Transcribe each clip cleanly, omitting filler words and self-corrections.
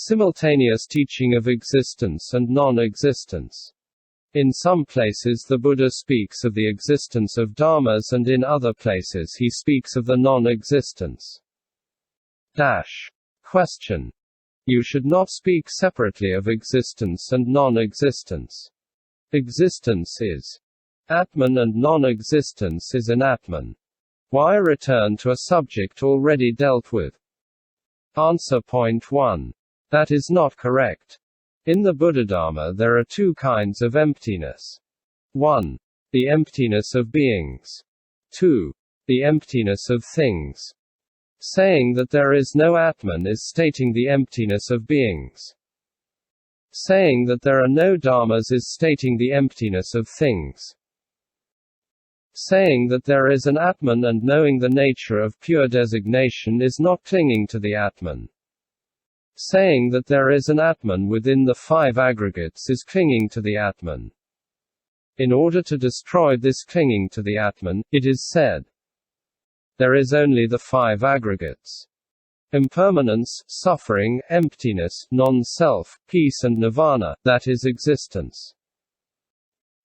simultaneous teaching of existence and non-existence. In some places the Buddha speaks of the existence of dharmas, and in other places he speaks of the non-existence. Question. You should not speak separately of existence and non-existence. Existence is Atman and non-existence is anatman. Why return to a subject already dealt with? Answer. Point 1. That is not correct. In the Buddhadharma there are two kinds of emptiness. 1. The emptiness of beings. 2. The emptiness of things. Saying that there is no Atman is stating the emptiness of beings. Saying that there are no dharmas is stating the emptiness of things. Saying that there is an Atman and knowing the nature of pure designation is not clinging to the Atman. Saying that there is an Atman within the 5 aggregates is clinging to the Atman. In order to destroy this clinging to the Atman, it is said, there is only the 5 aggregates: impermanence, suffering, emptiness, non-self, peace and nirvana, that is existence.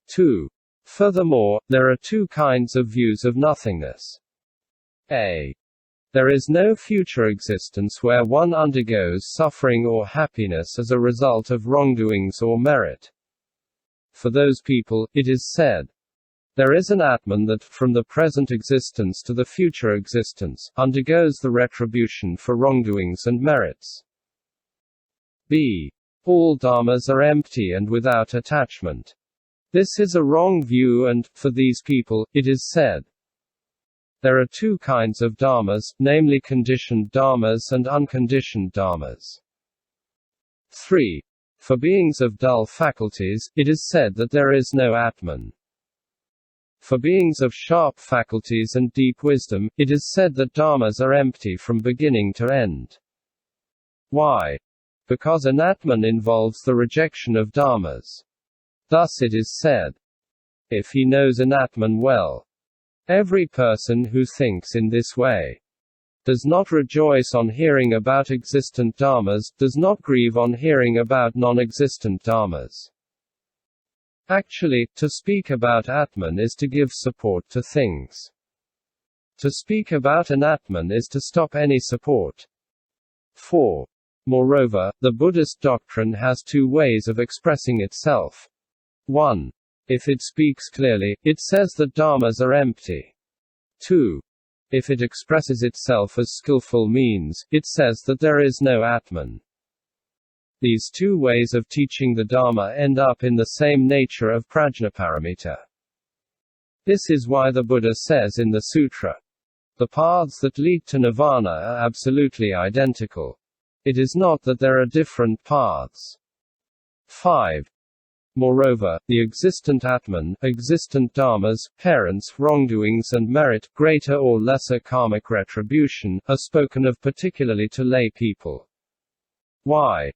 2. Furthermore, there are two kinds of views of nothingness. A. There is no future existence where one undergoes suffering or happiness as a result of wrongdoings or merit. For those people, it is said, there is an Atman that, from the present existence to the future existence, undergoes the retribution for wrongdoings and merits. B. All dharmas are empty and without attachment. This is a wrong view and, for these people, it is said, there are two kinds of dharmas, namely conditioned dharmas and unconditioned dharmas. 3. For beings of dull faculties, it is said that there is no Atman. For beings of sharp faculties and deep wisdom, it is said that dharmas are empty from beginning to end. Why? Because an Atman involves the rejection of dharmas. Thus it is said, if he knows an Atman well, every person who thinks in this way does not rejoice on hearing about existent dharmas, does not grieve on hearing about non-existent dharmas. Actually, to speak about Atman is to give support to things. To speak about an Atman is to stop any support. 4. Moreover, the Buddhist doctrine has two ways of expressing itself. 1. If it speaks clearly, it says that dharmas are empty. 2. If it expresses itself as skillful means, it says that there is no Atman. These two ways of teaching the Dharma end up in the same nature of prajnaparamita. This is why the Buddha says in the sutra, the paths that lead to nirvana are absolutely identical. It is not that there are different paths. 5. Moreover, the existent Atman, existent dharmas, parents, wrongdoings and merit, greater or lesser karmic retribution, are spoken of particularly to lay people. Why?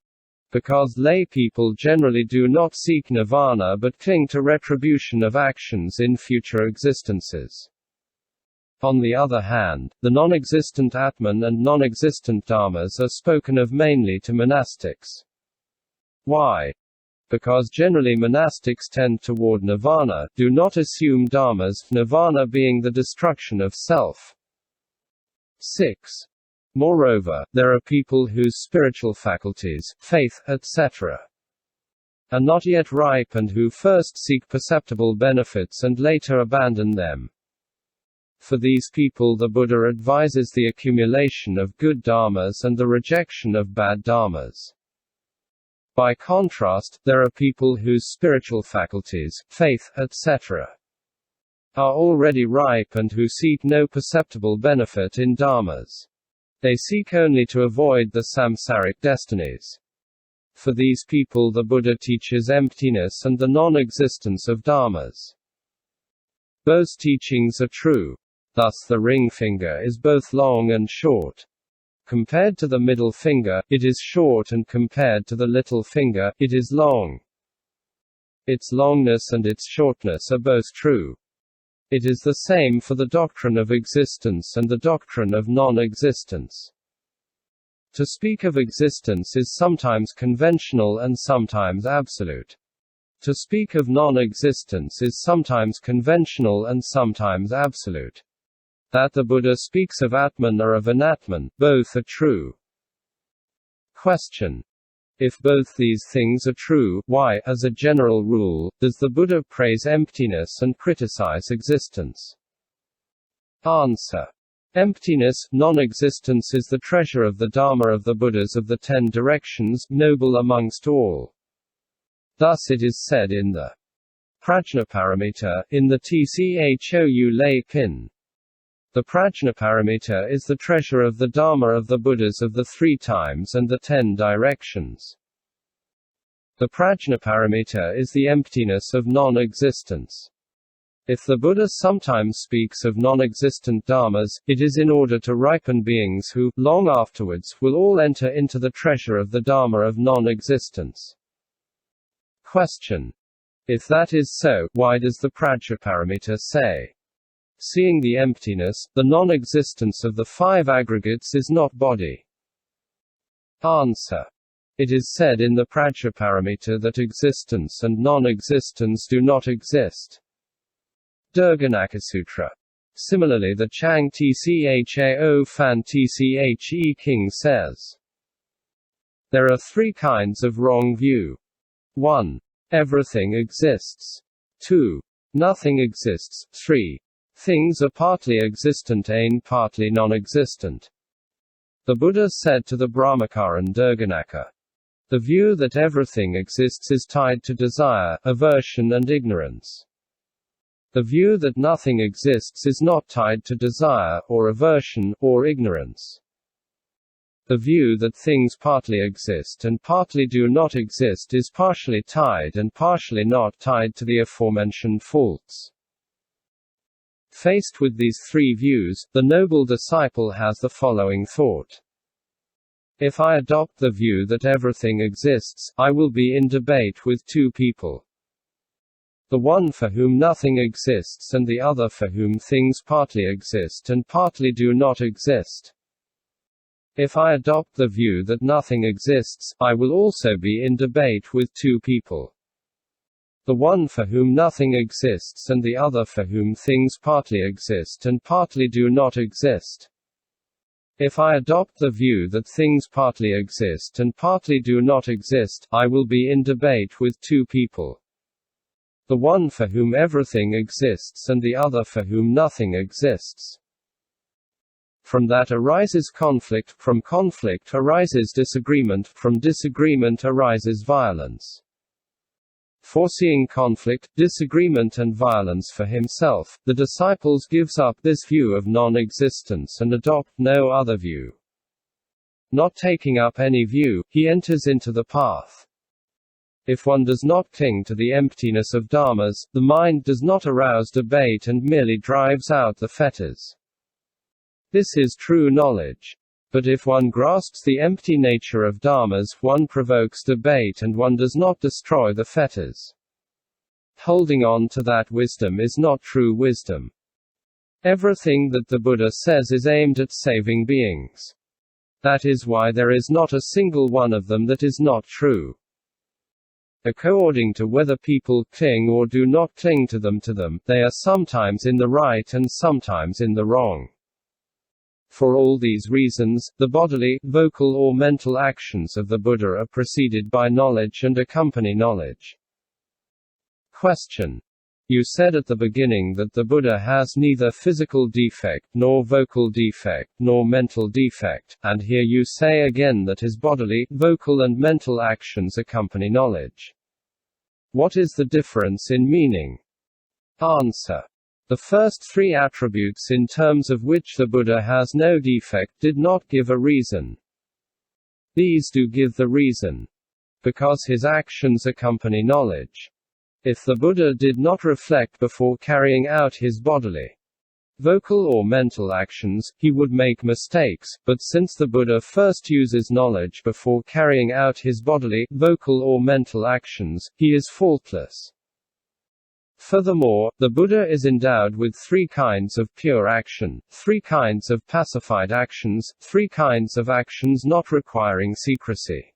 Because lay people generally do not seek nirvana but cling to retribution of actions in future existences. On the other hand, the non-existent Atman and non-existent dharmas are spoken of mainly to monastics. Why? Because generally monastics tend toward nirvana, do not assume dharmas, nirvana being the destruction of self. 6. Moreover, there are people whose spiritual faculties, faith, etc., are not yet ripe and who first seek perceptible benefits and later abandon them. For these people the Buddha advises the accumulation of good dharmas and the rejection of bad dharmas. By contrast, there are people whose spiritual faculties, faith, etc., are already ripe and who seek no perceptible benefit in dharmas. They seek only to avoid the samsaric destinies. For these people the Buddha teaches emptiness and the non-existence of dharmas. Both teachings are true. Thus the ring finger is both long and short. Compared to the middle finger, it is short, and compared to the little finger, it is long. Its longness and its shortness are both true. It is the same for the doctrine of existence and the doctrine of non-existence. To speak of existence is sometimes conventional and sometimes absolute. To speak of non-existence is sometimes conventional and sometimes absolute. That the Buddha speaks of Atman or of Anatman, both are true. Question. If both these things are true, why, as a general rule, does the Buddha praise emptiness and criticize existence? Answer. Emptiness, non-existence is the treasure of the Dharma of the Buddhas of the 10 directions, noble amongst all. Thus it is said in the Prajnaparamita, in the tchang-tchao lay pin. The Prajnaparamita is the treasure of the Dharma of the Buddhas of the 3 times and the 10 directions. The Prajnaparamita is the emptiness of non-existence. If the Buddha sometimes speaks of non-existent dharmas, it is in order to ripen beings who, long afterwards, will all enter into the treasure of the Dharma of non-existence. Question. If that is so, why does the Prajnaparamita say, seeing the emptiness, the non-existence of the 5 aggregates is not bodhi? Answer. It is said in the Prajnaparamita that existence and non-existence do not exist. Dirghanakhasutra.similarly the tchang-tchao fan-tche King says, there are 3 kinds of wrong view. 1. Everything exists. 2. Nothing exists. 3. Things are partly existent and partly non-existent. The Buddha said to the brahmacarin Dirghanakha, the view that everything exists is tied to desire, aversion and ignorance. The view that nothing exists is not tied to desire, or aversion, or ignorance. The view that things partly exist and partly do not exist is partially tied and partially not tied to the aforementioned faults. Faced with these 3 views, the noble disciple has the following thought. If I adopt the view that everything exists, I will be in debate with 2 people. The one for whom nothing exists and the other for whom things partly exist and partly do not exist. If I adopt the view that nothing exists, I will also be in debate with 2 people. The one for whom nothing exists and the other for whom things partly exist and partly do not exist. If I adopt the view that things partly exist and partly do not exist, I will be in debate with 2 people. The one for whom everything exists and the other for whom nothing exists. From that arises conflict, from conflict arises disagreement, from disagreement arises violence. Foreseeing conflict, disagreement and violence for himself, the disciple gives up this view of non-existence and adopt no other view. Not taking up any view, he enters into the path. If one does not cling to the emptiness of dharmas, the mind does not arouse debate and merely drives out the fetters. This is true knowledge. But if one grasps the empty nature of dharmas, one provokes debate and one does not destroy the fetters. Holding on to that wisdom is not true wisdom. Everything that the Buddha says is aimed at saving beings. That is why there is not a single one of them that is not true. According to whether people cling or do not cling to them, they are sometimes in the right and sometimes in the wrong. For all these reasons, the bodily, vocal or mental actions of the Buddha are preceded by knowledge and accompany knowledge. Question. You said at the beginning that the Buddha has neither physical defect, nor vocal defect, nor mental defect, and here you say again that his bodily, vocal and mental actions accompany knowledge. What is the difference in meaning? Answer. The first 3 attributes in terms of which the Buddha has no defect did not give a reason. These do give the reason. Because his actions accompany knowledge. If the Buddha did not reflect before carrying out his bodily, vocal or mental actions, he would make mistakes, but since the Buddha first uses knowledge before carrying out his bodily, vocal or mental actions, he is faultless. Furthermore, the Buddha is endowed with 3 kinds of pure action, 3 kinds of pacified actions, 3 kinds of actions not requiring secrecy.